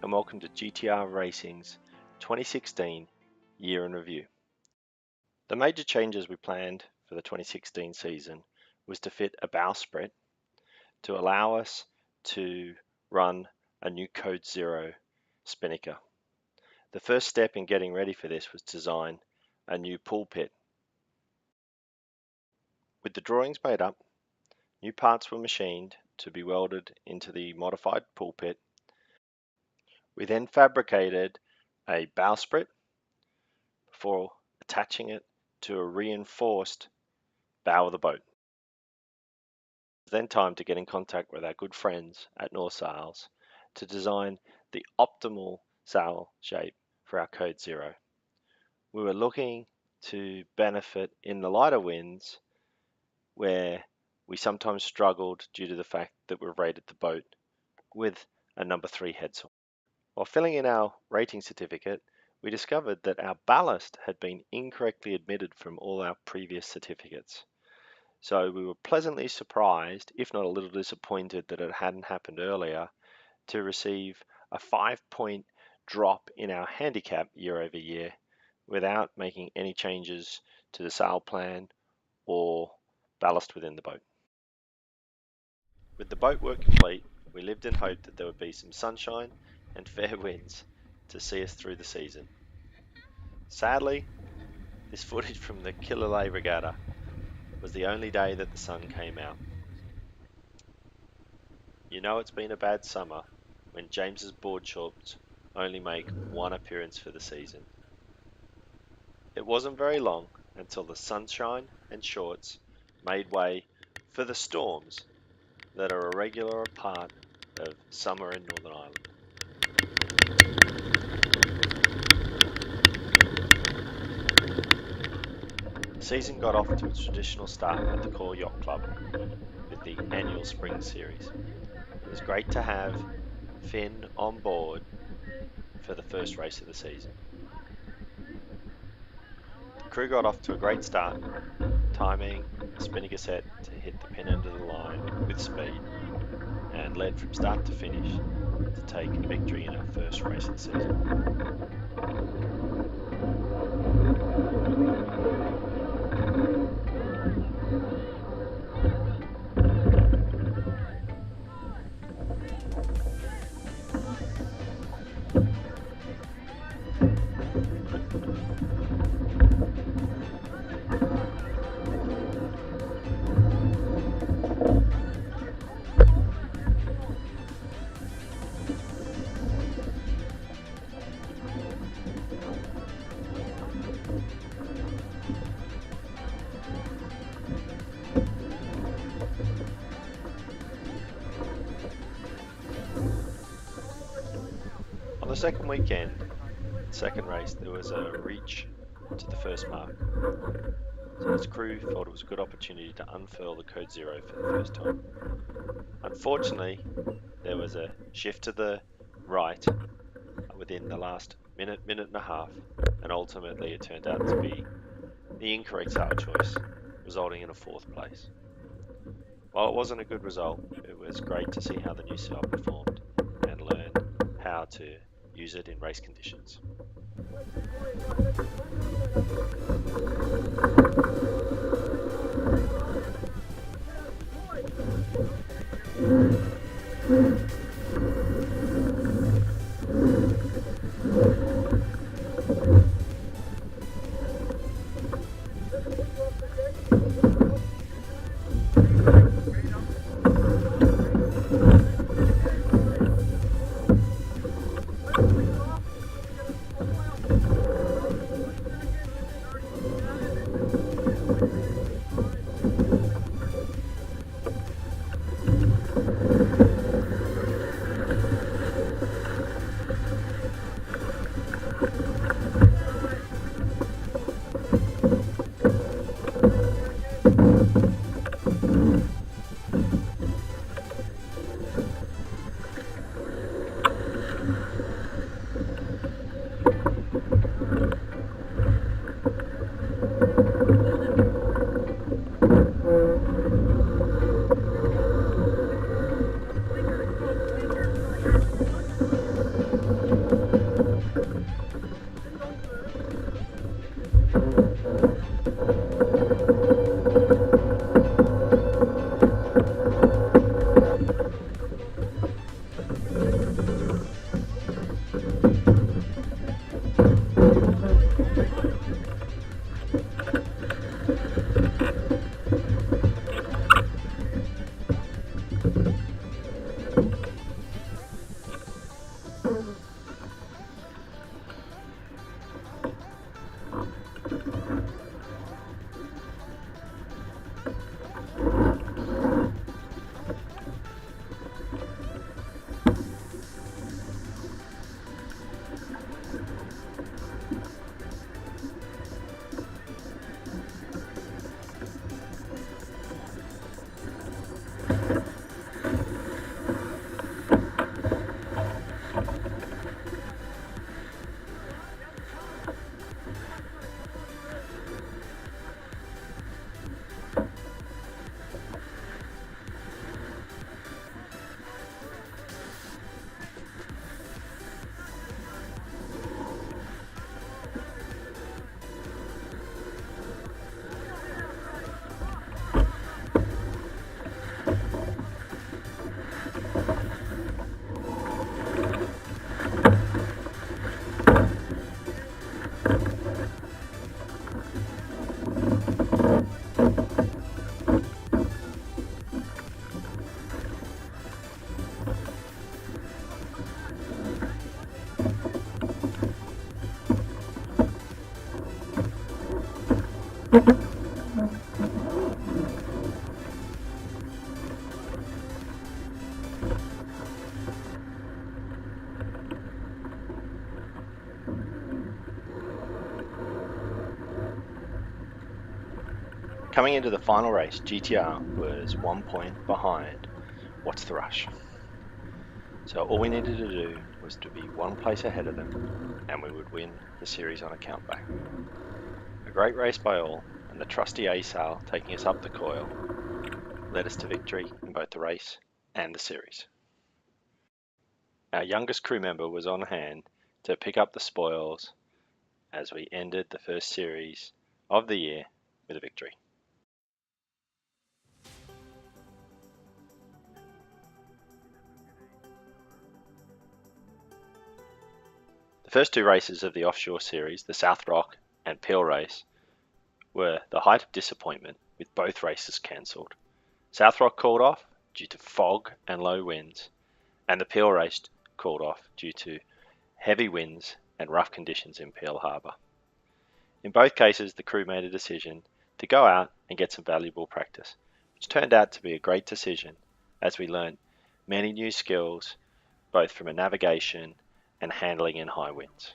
and welcome to GTR Racing's 2016 Year in Review. The major changes we planned for the 2016 season was to fit a bowsprit to allow us to run a new Code Zero spinnaker. The first step in getting ready for this was to design a new pool pit. With the drawings made up, new parts were machined to be welded into the modified pool pit. We then fabricated a bowsprit before attaching it to a reinforced bow of the boat. It was then time to get in contact with our good friends at North Sails to design the optimal sail shape for our Code Zero. We were looking to benefit in the lighter winds where we sometimes struggled due to the fact that we rated the boat with a number 3 headsail. While filling in our rating certificate, we discovered that our ballast had been incorrectly admitted from all our previous certificates. So we were pleasantly surprised, if not a little disappointed that it hadn't happened earlier, to receive a 5-point drop in our handicap year over year without making any changes to the sail plan or ballast within the boat. With the boat work complete, we lived in hope that there would be some sunshine and fair winds to see us through the season. Sadly, this footage from the Quoile Regatta was the only day that the sun came out. You know it's been a bad summer when James's board shorts only make one appearance for the season. It wasn't very long until the sunshine and shorts made way for the storms that are a regular part of summer in Northern Ireland. The season got off to its traditional start at the Quoile Yacht Club with the annual spring series. It was great to have Finn on board for the first race of the season. The crew got off to a great start, timing the spinnaker set to hit the pin end of the line with speed, and led from start to finish to take a victory in our first race of the season. On the second weekend, second race, there was a reach to the first mark. So his crew thought it was a good opportunity to unfurl the Code Zero for the first time. Unfortunately, there was a shift to the right within the last minute and a half, and ultimately it turned out to be the incorrect sail choice, resulting in a 4th place. While it wasn't a good result, it was great to see how the new sail performed and learn how to use it in race conditions. Coming into the final race, GTR was 1 point behind What's the Rush. So all we needed to do was to be one place ahead of them, and we would win the series on a countback. A great race by all, and the trusty A-Sail taking us up the Quoile led us to victory in both the race and the series. Our youngest crew member was on hand to pick up the spoils as we ended the first series of the year with a victory. The first two races of the offshore series, the South Rock and Peel race, were the height of disappointment, with both races cancelled. South Rock called off due to fog and low winds, and the Peel race called off due to heavy winds and rough conditions in Peel Harbour. In both cases, the crew made a decision to go out and get some valuable practice, which turned out to be a great decision as we learnt many new skills, both from a navigation and handling in high winds.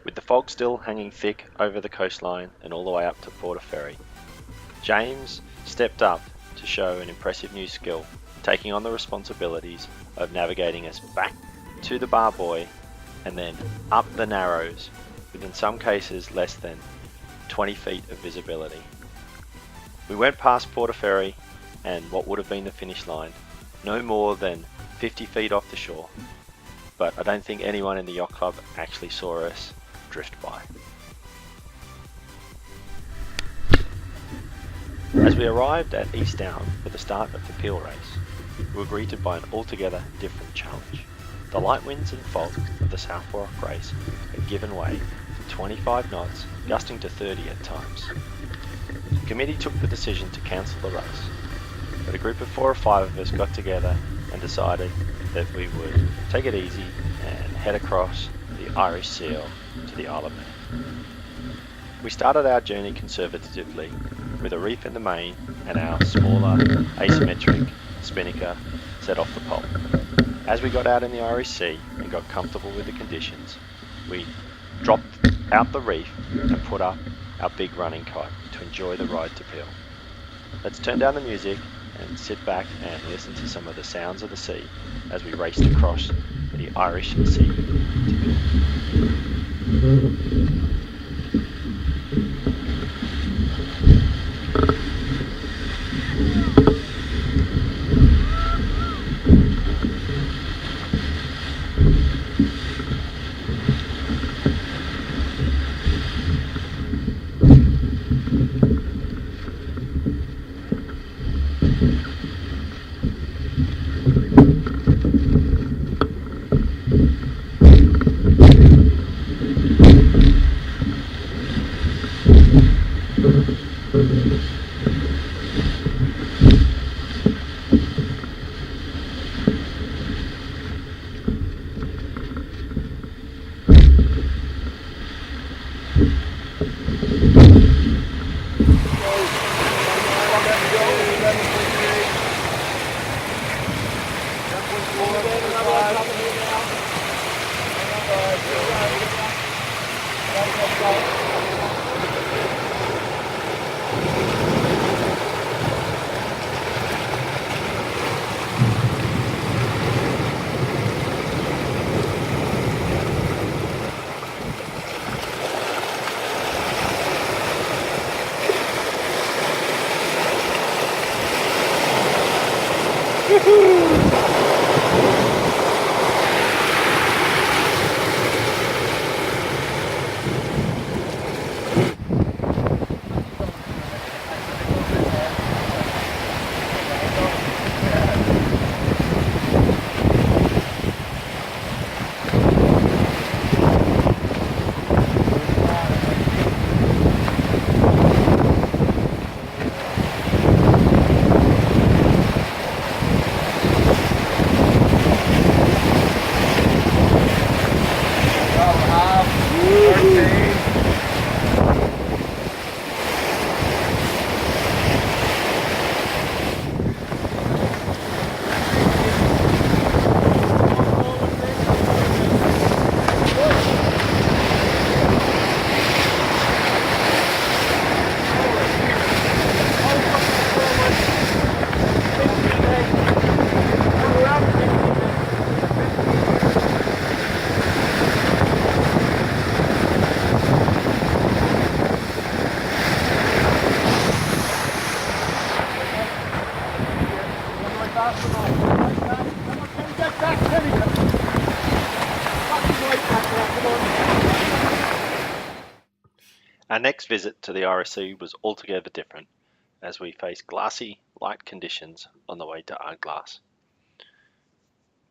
With the fog still hanging thick over the coastline and all the way up to Portaferry, James stepped up to show an impressive new skill, taking on the responsibilities of navigating us back to the bar buoy and then up the Narrows, with in some cases less than 20 feet of visibility. We went past Portaferry and what would have been the finish line, no more than 50 feet off the shore, but I don't think anyone in the yacht club actually saw us drift by. As we arrived at East Down for the start of the Peel race, we were greeted by an altogether different challenge. The light winds and fog of the South Rock race had given way to 25 knots, gusting to 30 at times. The committee took the decision to cancel the race, but a group of 4 or 5 of us got together and decided that we would take it easy and head across the Irish Seal to the Isle of Man. We started our journey conservatively with a reef in the main and our smaller asymmetric spinnaker set off the pole. As we got out in the Irish Sea and got comfortable with the conditions, we dropped out the reef and put up our big running kite to enjoy the ride to Peel. Let's turn down the music and sit back and listen to some of the sounds of the sea as we raced across the Irish Sea to Peel. Our next visit to the RSC was altogether different, as we faced glassy, light conditions on the way to Ardglass.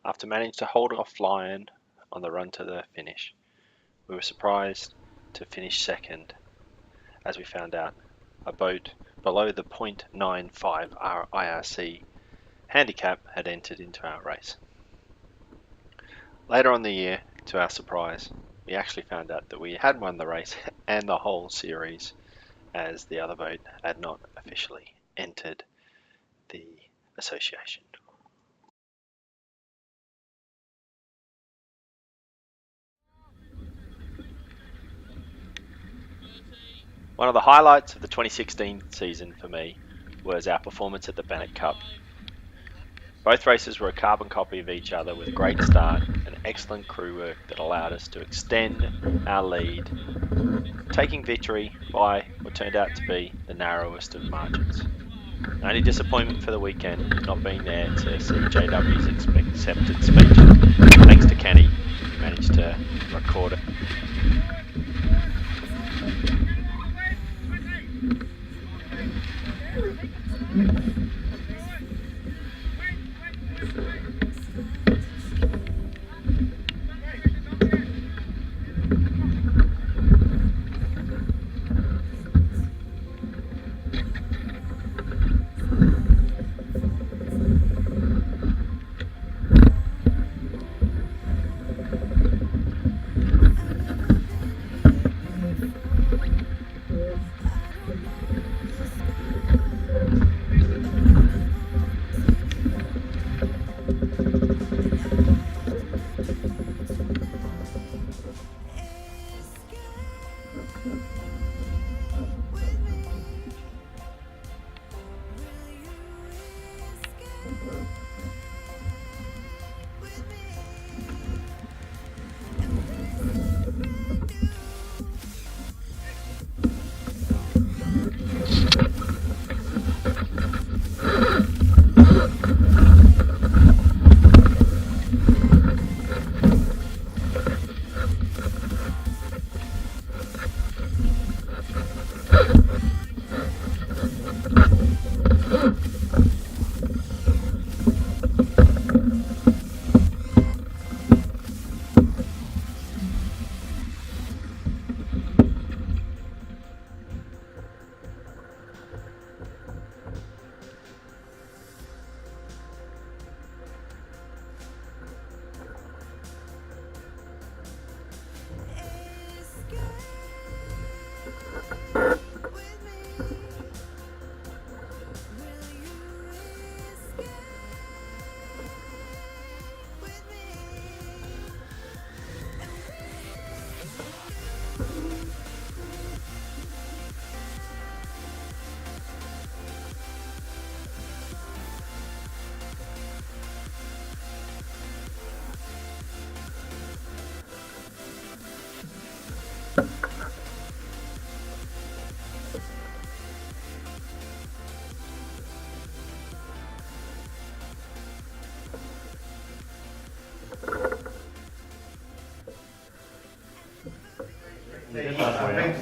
After managing to hold off Lion on the run to the finish, we were surprised to finish second, as we found out a boat below the .95 IRC handicap had entered into our race. Later on the year, to our surprise, we actually found out that we had won the race and the whole series, as the other boat had not officially entered the association. One of the highlights of the 2016 season for me was our performance at the Bennett Cup. Both races were a carbon copy of each other with a great start and excellent crew work that allowed us to extend our lead, taking victory by what turned out to be the narrowest of margins. The only disappointment for the weekend was not being there to see JW's acceptance speech. Thanks to Kenny, who managed to record it.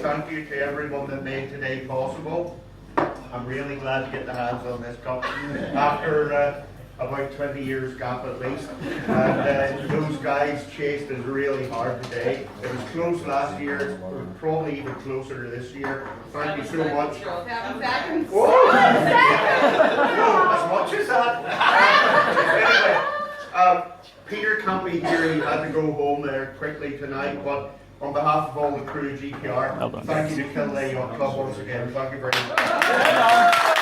thank you to everyone that made today possible. I'm really glad to get the hands on this cup after about 20 years gap at least. And those guys chased us really hard today. It was close last year, we're probably even closer to this year. Thank you so much. 7 seconds. Whoa! As much as that. Anyway, Peter can't be here, he had to go home there quickly tonight, but on behalf of all the crew of GTR, thank you to Quoile Yacht Club once again. Thank you very much.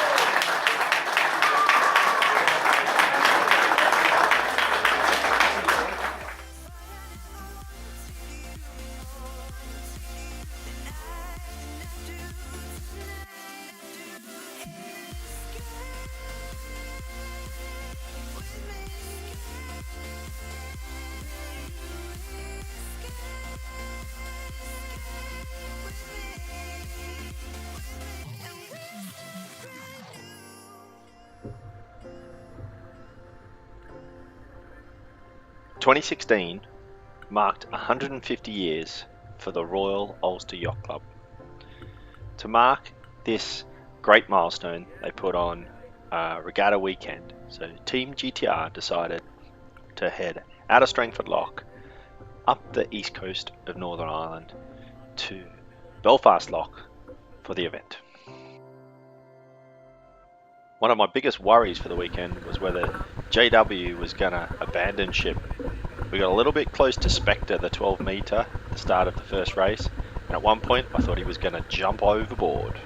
2016 marked 150 years for the Royal Ulster Yacht Club. To mark this great milestone, they put on a regatta weekend. So Team GTR decided to head out of Strangford Lough up the east coast of Northern Ireland to Belfast Lough for the event. One of my biggest worries for the weekend was whether JW was going to abandon ship. We got a little bit close to Spectre, the 12 metre, at the start of the first race, and at one point I thought he was going to jump overboard.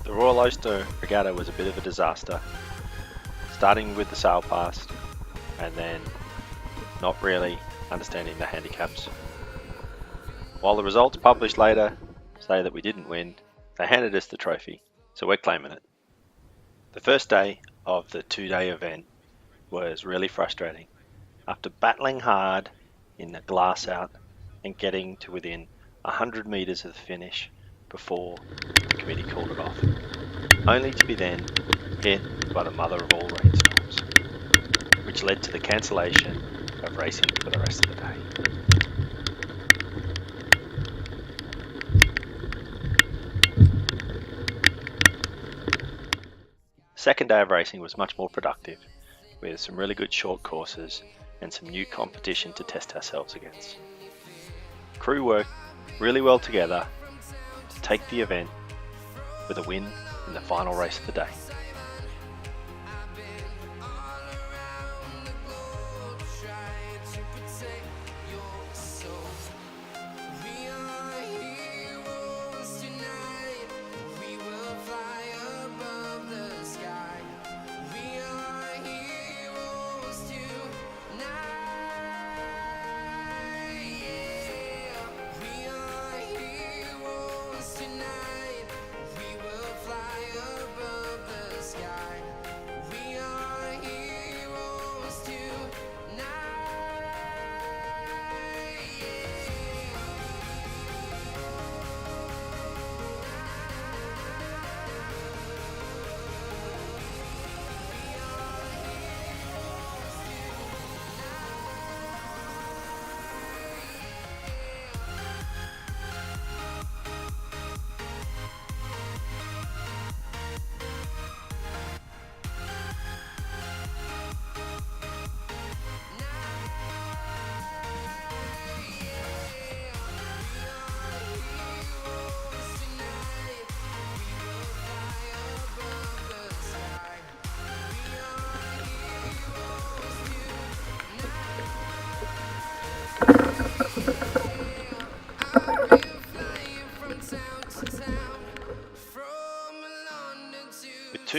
The Royal Ulster Regatta was a bit of a disaster, starting with the sail pass and then not really understanding the handicaps. While the results published later say that we didn't win, they handed us the trophy, so we're claiming it. The first day of the 2-day event was really frustrating. After battling hard in the glass out and getting to within 100 metres of the finish before the committee called it off, only to be then hit by the mother of all rainstorms, which led to the cancellation of racing for the rest of the day. Second day of racing was much more productive, with some really good short courses and some new competition to test ourselves against. Crew worked really well together to take the event with a win in the final race of the day.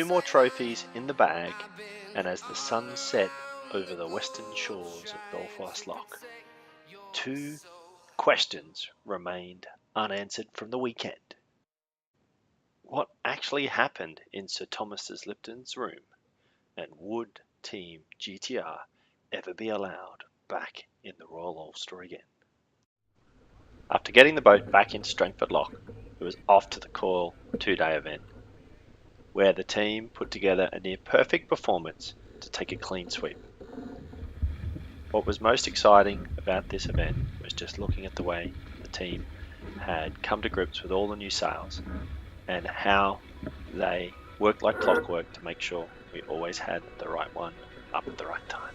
2 more trophies in the bag, and as the sun set over the western shores of Belfast Loch, 2 questions remained unanswered from the weekend. What actually happened in Sir Thomas's Lipton's room, and would Team GTR ever be allowed back in the Royal Ulster again? After getting the boat back into Strangford Loch, it was off to the Quoile 2-day event, where the team put together a near perfect performance to take a clean sweep. What was most exciting about this event was just looking at the way the team had come to grips with all the new sails and how they worked like clockwork to make sure we always had the right one up at the right time.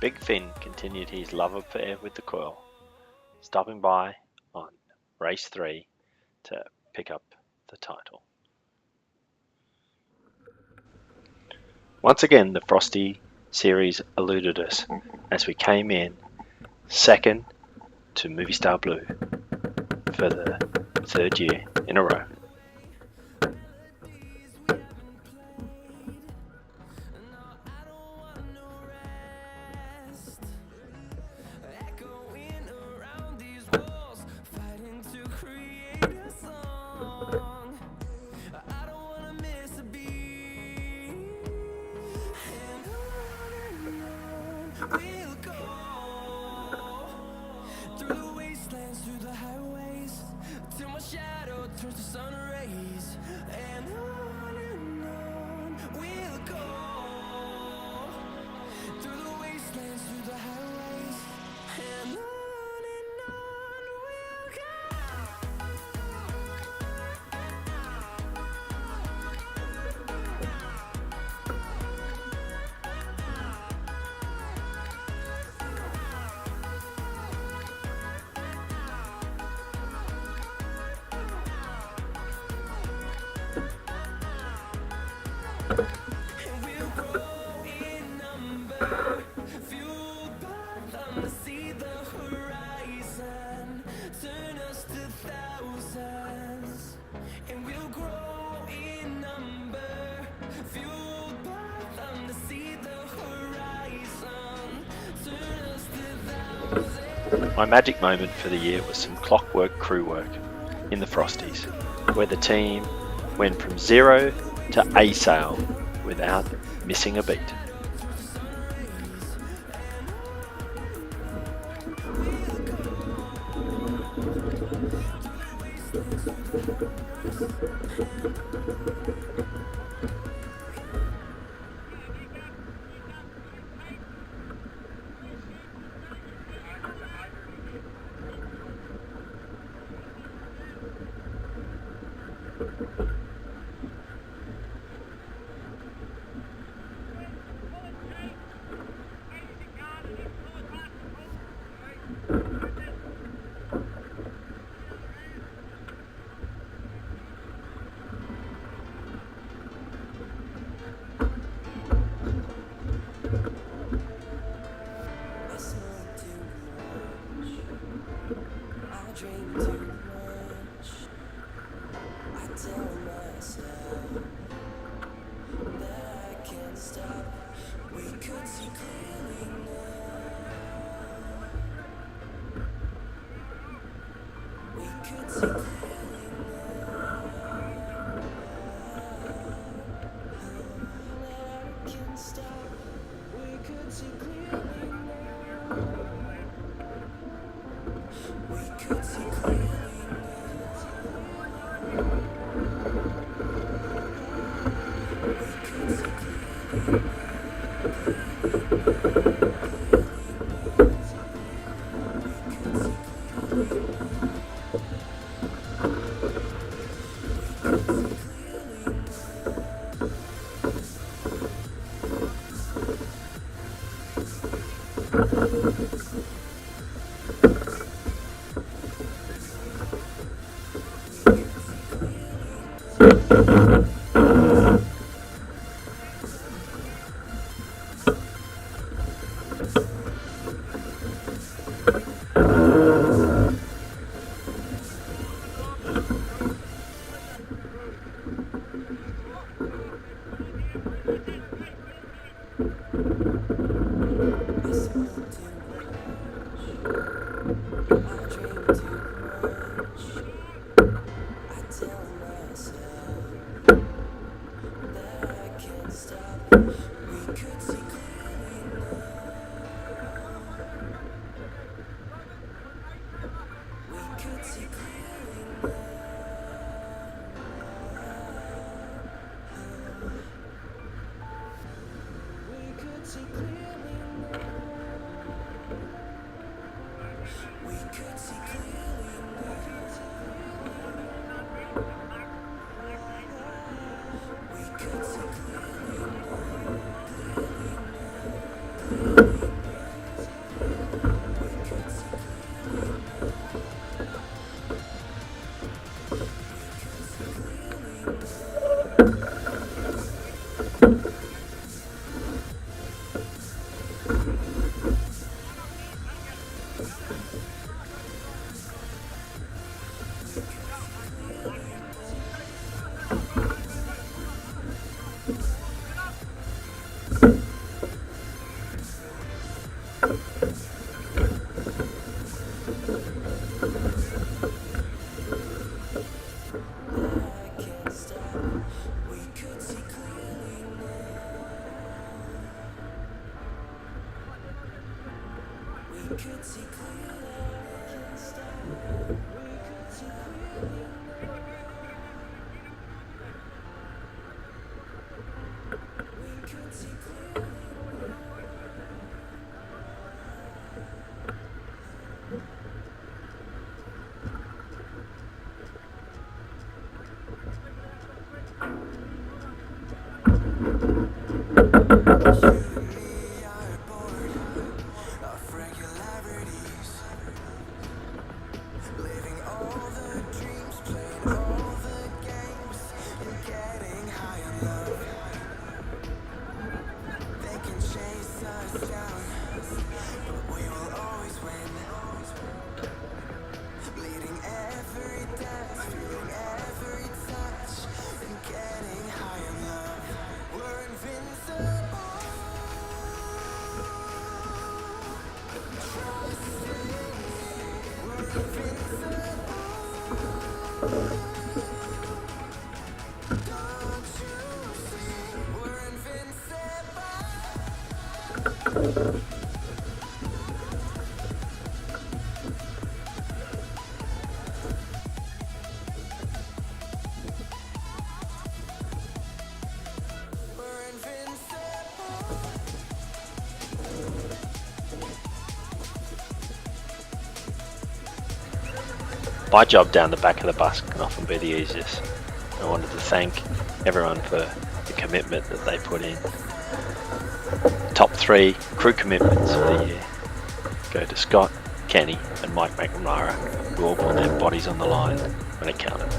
Big Finn continued his love affair with the Quoile, stopping by on race 3 to pick up the title. Once again, the Frosty series eluded us as we came in second to Movie Star Blue for the 3rd year in a row. We'll go through the wastelands, through the highways, till my shadow turns to sun rays. And on we'll go through the wastelands, through the highways, and on we'll go. And we'll grow in number, fueled by them to see the horizon, turn us to thousands. And we'll grow in number, fueled by them to see the horizon, turn us to thousands. My magic moment for the year was some clockwork crew work in the Frosties, where the team went from 0 to A sail without missing a beat. I smoke too much, I drink too much, I tell myself that I can't stop. We could see clearly now. We could see clearly now. That I can't stop. We could see clearly now. We could see clearly now. My job down the back of the bus can often be the easiest. I wanted to thank everyone for the commitment that they put in. Top 3 crew commitments for the year go to Scott, Kenny and Mike McNamara, who all put their bodies on the line when it counted.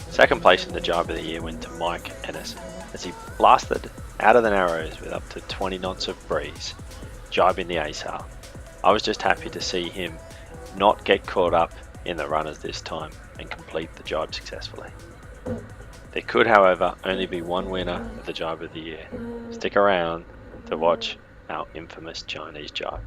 Second place in the Gybe of the year went to Mike Ennis as he blasted out of the Narrows with up to 20 knots of breeze, jibing the asail. I was just happy to see him not get caught up in the runners this time and complete the Gybe successfully. There could, however, only be one winner of the Gybe of the year. Stick around to watch our infamous Chinese Gybe.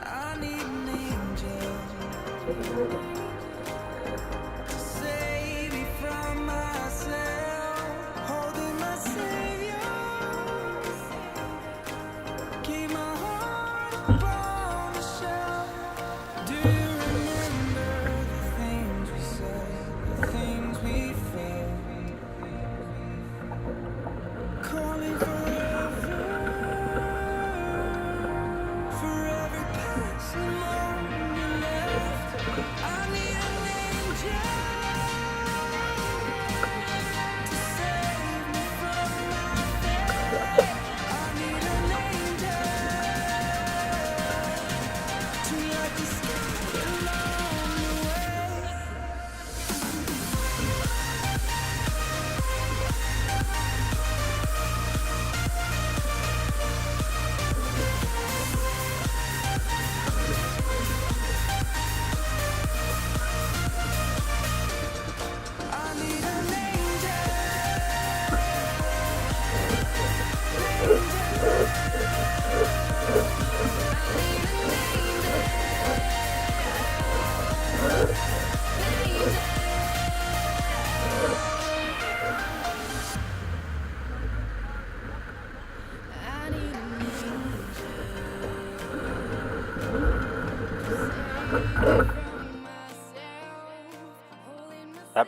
I need an angel to save me from myself, holding my savior, keep my heart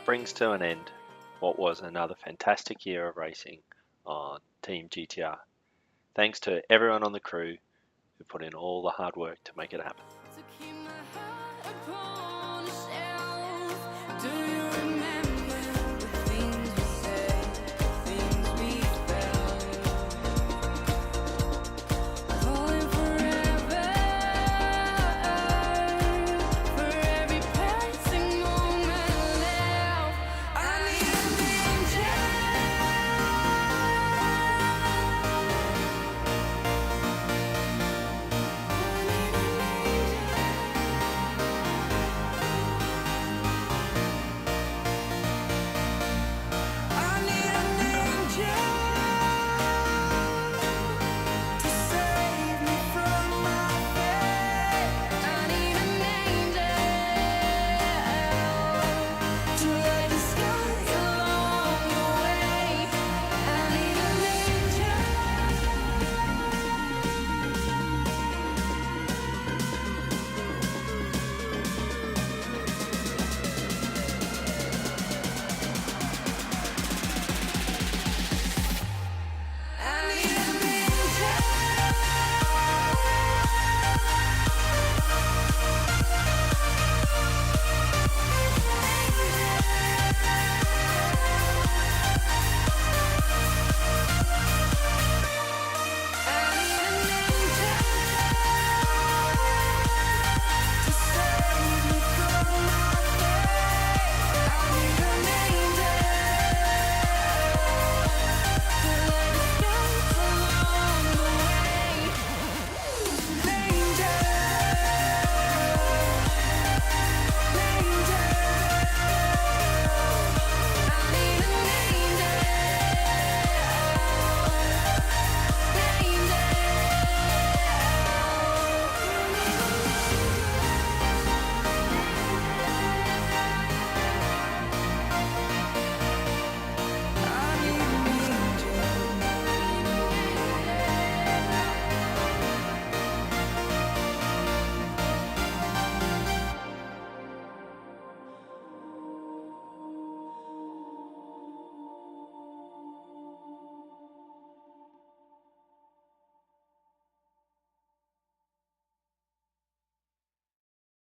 brings to an end what was another fantastic year of racing on Team GTR. Thanks to everyone on the crew who put in all the hard work to make it happen.